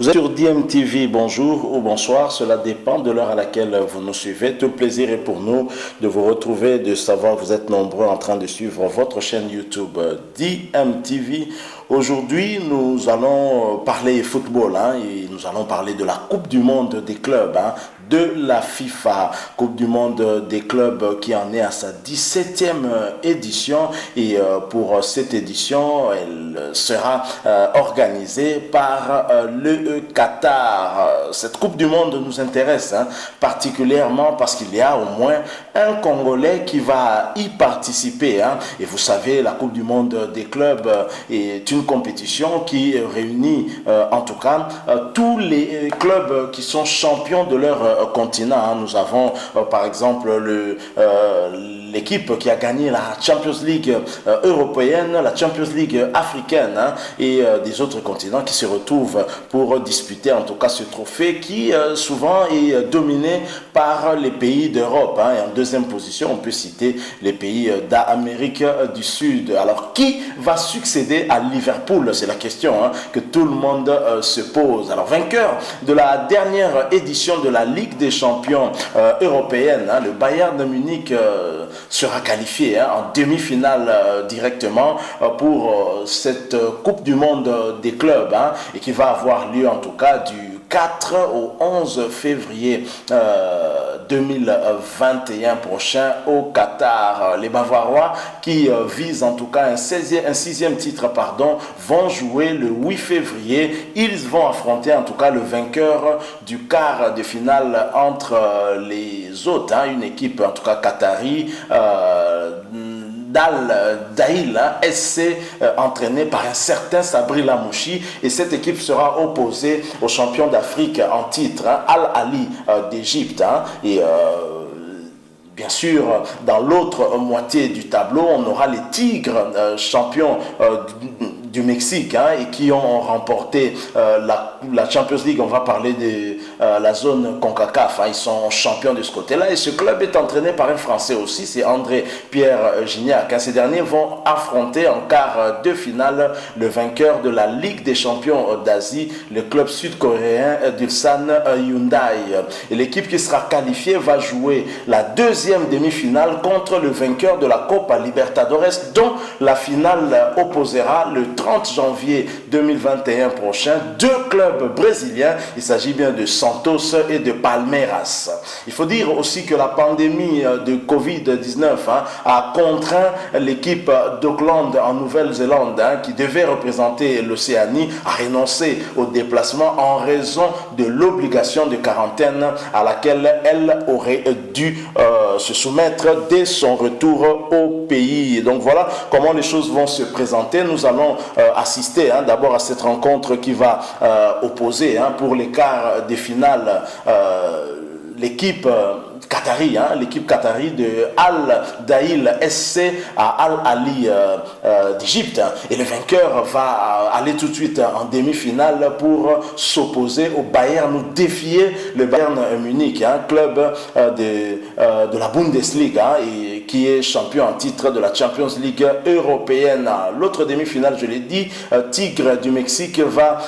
Vous êtes sur DMTV, bonjour ou bonsoir, cela dépend de l'heure à laquelle vous nous suivez. Tout plaisir est pour nous de vous retrouver, de savoir que vous êtes nombreux en train de suivre votre chaîne YouTube DMTV. Aujourd'hui, nous allons parler football et nous allons parler de la Coupe du Monde des clubs, de la FIFA, Coupe du Monde des clubs qui en est à sa 17e édition. Et pour cette édition, elle sera organisée par le Qatar. Cette Coupe du Monde nous intéresse particulièrement parce qu'il y a au moins un Congolais qui va y participer. Et vous savez, la Coupe du Monde des clubs est une compétition qui réunit en tout cas tous les clubs qui sont champions de leur continent. Nous avons par exemple l'équipe qui a gagné la Champions League européenne, la Champions League africaine et des autres continents qui se retrouvent pour disputer en tout cas ce trophée qui souvent est dominé par les pays d'Europe. Et en deuxième position, on peut citer les pays d'Amérique du Sud. Alors, qui va succéder à Liverpool? C'est la question que tout le monde se pose. Alors, vainqueur de la dernière édition de la Ligue des champions européenne, le Bayern de Munich sera qualifié en demi-finale directement pour cette Coupe du Monde des clubs et qui va avoir lieu en tout cas du 4 au 11 février 2021 prochain au Qatar. Les Bavarois qui visent en tout cas un sixième titre vont jouer le 8 février. Ils vont affronter en tout cas le vainqueur du quart de finale entre les autres, une équipe en tout cas qatari, Al-Daïl SC, entraîné par un certain Sabri Lamouchi, et cette équipe sera opposée au champion d'Afrique en titre, Al-Ali d'Égypte. Et bien sûr, dans l'autre moitié du tableau, on aura les Tigres, champions du Mexique, et qui ont remporté la Champions League. On va parler de la zone CONCACAF. Ils sont champions de ce côté-là. Et ce club est entraîné par un Français aussi, c'est André-Pierre Gignac. Ces derniers vont affronter en quart de finale le vainqueur de la Ligue des champions d'Asie, le club sud-coréen d'Ulsan Hyundai. Et l'équipe qui sera qualifiée va jouer la deuxième demi-finale contre le vainqueur de la Copa Libertadores, dont la finale opposera le 30 janvier 2021 prochain deux clubs brésiliens. Il s'agit bien de Santos et de Palmeiras. Il faut dire aussi que la pandémie de Covid-19 a contraint l'équipe d'Auckland en Nouvelle-Zélande, qui devait représenter l'Océanie, à renoncer au déplacement en raison de l'obligation de quarantaine à laquelle elle aurait dû se soumettre dès son retour au pays. Donc voilà comment les choses vont se présenter. Nous allons assister d'abord à cette rencontre qui va opposer pour les quarts des finales l'équipe qatari de Al-Daïl SC à Al-Ali d'Égypte. Et le vainqueur va aller tout de suite en demi-finale pour s'opposer au Bayern, ou défier le Bayern Munich, club de la Bundesliga et qui est champion en titre de la Champions League européenne. L'autre demi-finale, je l'ai dit, Tigre du Mexique va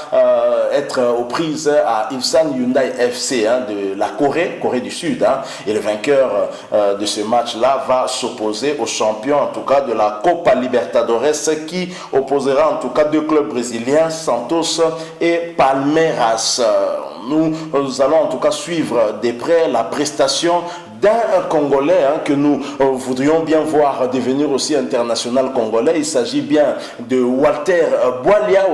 être aux prises à Ulsan Hyundai FC de la Corée du Sud. Et le vainqueur de ce match-là va s'opposer au champion, en tout cas, de la Copa Libertadores, qui opposera en tout cas deux clubs brésiliens, Santos et Palmeiras. Nous allons en tout cas suivre de près la prestation d'un Congolais que nous voudrions bien voir devenir aussi international congolais. Il s'agit bien de Walter Boualia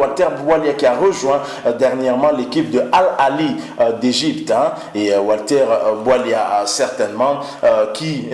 qui a rejoint dernièrement l'équipe de Al-Ali d'Égypte. Et Walter Boualia certainement qui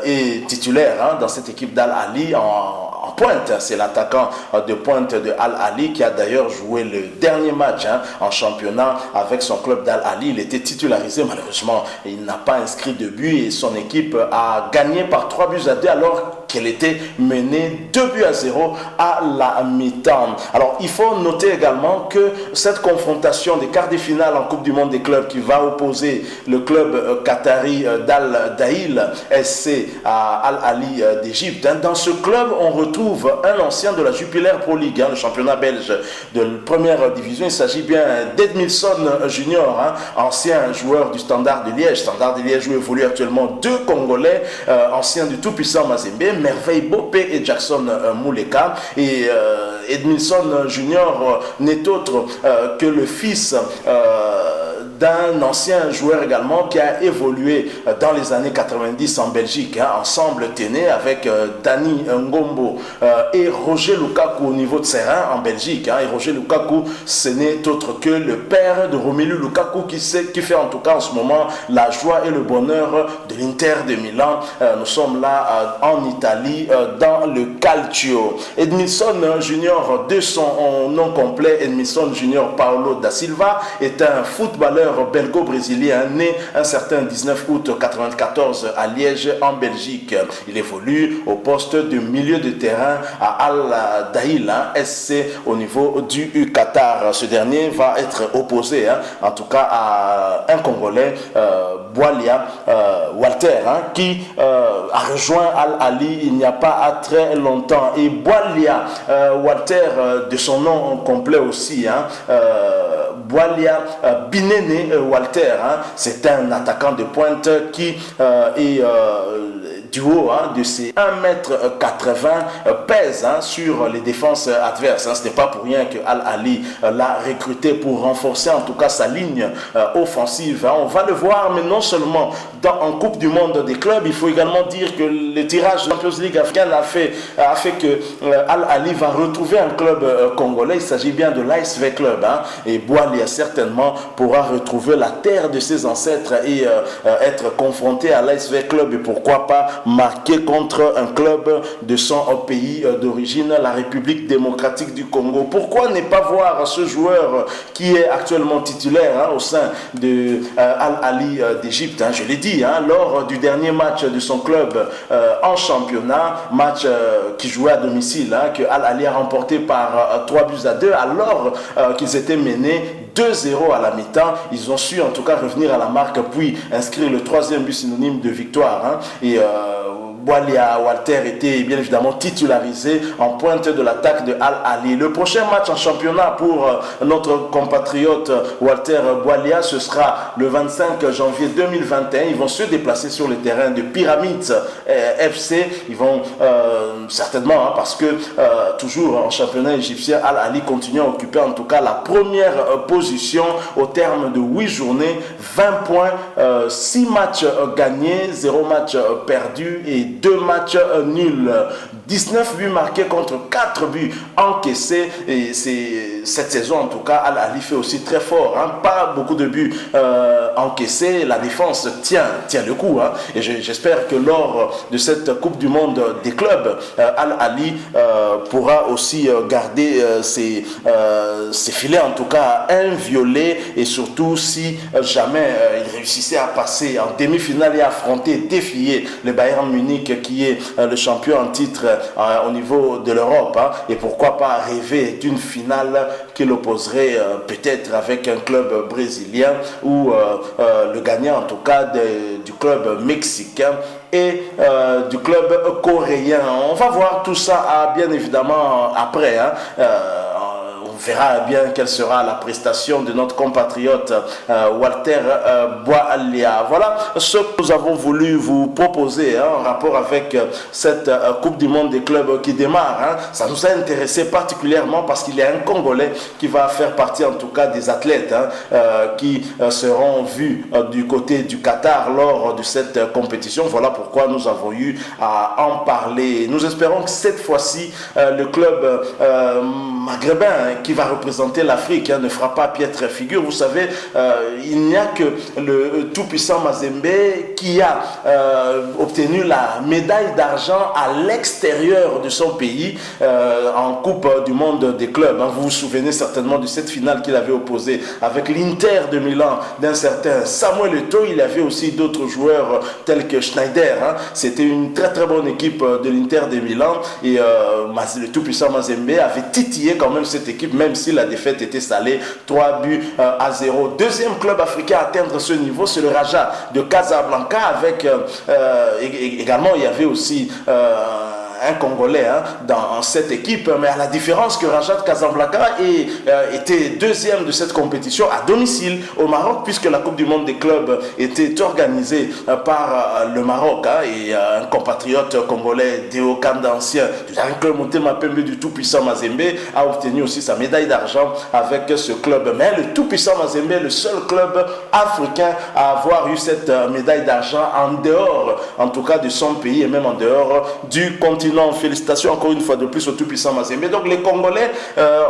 est titulaire dans cette équipe d'Al-Ali en pointe. C'est l'attaquant de pointe de Al-Ali qui a d'ailleurs joué le dernier match en championnat avec son club d'Al-Ali. Il était titularisé, malheureusement il n'a pas inscrit de but et son équipe a gagné par 3-2 alors qu'elle était menée 2-0 à la mi-temps. Alors, il faut noter également que cette confrontation des quarts de finale en Coupe du Monde des clubs qui va opposer le club qatari d'Al Daïl SC à Al Ali d'Égypte. Dans ce club, on retrouve un ancien de la Jupiler Pro League, le championnat belge de première division. Il s'agit bien d'Edmilson Junior, ancien joueur du Standard de Liège. Standard de Liège où évoluent actuellement deux Congolais, anciens du tout-puissant Mazembe, Merveille Bopé et Jackson Mouleka. Et Edmilson Junior n'est autre que le fils d'un ancien joueur également qui a évolué dans les années 90 en Belgique, ensemble tené avec Dani Ngombo et Roger Lukaku au niveau de terrain en Belgique. Et Roger Lukaku, ce n'est autre que le père de Romelu Lukaku qui fait en tout cas en ce moment la joie et le bonheur de l'Inter de Milan. Nous sommes là en Italie, dans le Calcio. Edmilson Junior, de son nom complet, Edmilson Junior Paulo da Silva, est un footballeur belgo-brésilien né un certain 19 août 1994 à Liège en Belgique. Il évolue au poste de milieu de terrain à Al Daïl SC au niveau du Qatar. Ce dernier va être opposé en tout cas à un Congolais, Boalia Walter, qui a rejoint Al Ali il n'y a pas très longtemps. Et Boalia Walter, de son nom complet aussi, Boalia Binene Walter, c'est un attaquant de pointe qui est du haut de ses 1,80 m pèse sur les défenses adverses. Ce n'est pas pour rien que Al Ali l'a recruté pour renforcer en tout cas sa ligne offensive. On va le voir, mais non seulement en Coupe du Monde des clubs, il faut également dire que le tirage de la Champions League africaine a fait que Al Ali va retrouver un club congolais. Il s'agit bien de l'ASV Club. Et Boalia certainement pourra retrouver la terre de ses ancêtres et être confronté à l'ASV Club et pourquoi pas marqué contre un club de son pays d'origine, la République démocratique du Congo. Pourquoi ne pas voir ce joueur qui est actuellement titulaire au sein de Al Ali d'Égypte, je l'ai dit, lors du dernier match de son club en championnat, match qui jouait à domicile, que Al Ali a remporté par 3-2 alors qu'ils étaient menés 2-0 à la mi-temps. Ils ont su en tout cas revenir à la marque puis inscrire le troisième but synonyme de victoire. Et Boalia Walter était bien évidemment titularisé en pointe de l'attaque de Al Ali. Le prochain match en championnat pour notre compatriote Walter Boalia, ce sera le 25 janvier 2021. Ils vont se déplacer sur le terrain de Pyramids FC. Ils vont certainement, parce que toujours en championnat égyptien, Al Ali continue à occuper en tout cas la première position au terme de 8 journées, 20 points, 6 matchs gagnés, 0 match perdu et 2 matchs nuls. 19 buts marqués contre 4 buts encaissés. Et cette saison, en tout cas, Al Ali fait aussi très fort. Pas beaucoup de buts encaissés. La défense tient le coup. Et j'espère que lors de cette Coupe du Monde des clubs, Al Ali pourra aussi garder ses filets, en tout cas, inviolés. Et surtout, si jamais il réussissait à passer en demi-finale et affronter, défier le Bayern Munich, qui est le champion en titre au niveau de l'Europe, et pourquoi pas rêver d'une finale qui l'opposerait peut-être avec un club brésilien ou le gagnant en tout cas du club mexicain et du club coréen. On va voir tout ça bien évidemment après. On verra bien quelle sera la prestation de notre compatriote Walter Boalia. Voilà ce que nous avons voulu vous proposer en rapport avec cette Coupe du Monde des clubs qui démarre. Ça nous a intéressé particulièrement parce qu'il y a un Congolais qui va faire partie en tout cas des athlètes qui seront vus du côté du Qatar lors de cette compétition. Voilà pourquoi nous avons eu à en parler. Nous espérons que cette fois-ci, le club maghrébin qui va représenter l'Afrique ne fera pas piètre figure. Vous savez, il n'y a que le tout-puissant Mazembe qui a obtenu la médaille d'argent à l'extérieur de son pays en Coupe du Monde des clubs. Vous vous souvenez certainement de cette finale qu'il avait opposée avec l'Inter de Milan d'un certain Samuel Eto'o. Il y avait aussi d'autres joueurs tels que Schneider. C'était une très très bonne équipe de l'Inter de Milan et le tout-puissant Mazembe avait titillé quand même cette équipe, même si la défaite était salée, 3-0. Deuxième club africain à atteindre ce niveau, c'est le Raja de Casablanca avec également il y avait aussi un Congolais dans cette équipe, mais à la différence que Raja de Casablanca était deuxième de cette compétition à domicile au Maroc, puisque la Coupe du Monde des clubs était organisée par le Maroc et un compatriote congolais Deo Kandancien, un club Motema Pembe du tout-puissant Mazembe, a obtenu aussi sa médaille d'argent avec ce club. Mais le tout-puissant Mazembe est le seul club africain à avoir eu cette médaille d'argent en dehors, en tout cas de son pays et même en dehors du continent. Félicitations encore une fois de plus au tout-puissant Mazembe. Donc les Congolais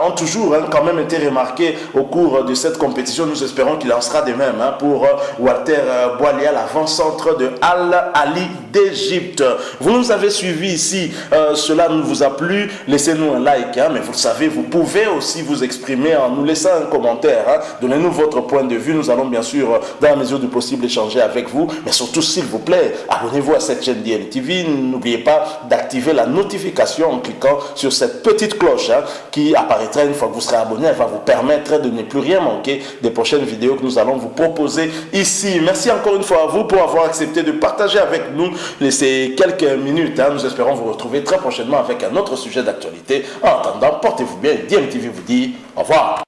ont toujours quand même été remarqués au cours de cette compétition. Nous espérons qu'il en sera de même pour Walter Boilia, l'avant-centre de Al Ali d'Égypte. Vous nous avez suivis ici, cela ne vous a plu, laissez-nous un like, mais vous le savez, vous pouvez aussi vous exprimer en nous laissant un commentaire. Donnez-nous votre point de vue, nous allons bien sûr, dans la mesure du possible, échanger avec vous, mais surtout, s'il vous plaît, abonnez-vous à cette chaîne DMTV, n'oubliez pas d'activer la notification en cliquant sur cette petite cloche qui apparaîtra une fois que vous serez abonné. Elle va vous permettre de ne plus rien manquer des prochaines vidéos que nous allons vous proposer ici. Merci encore une fois à vous pour avoir accepté de partager avec nous ces quelques minutes. Nous espérons vous retrouver très prochainement avec un autre sujet d'actualité. En attendant, portez-vous bien. DMTV vous dit au revoir.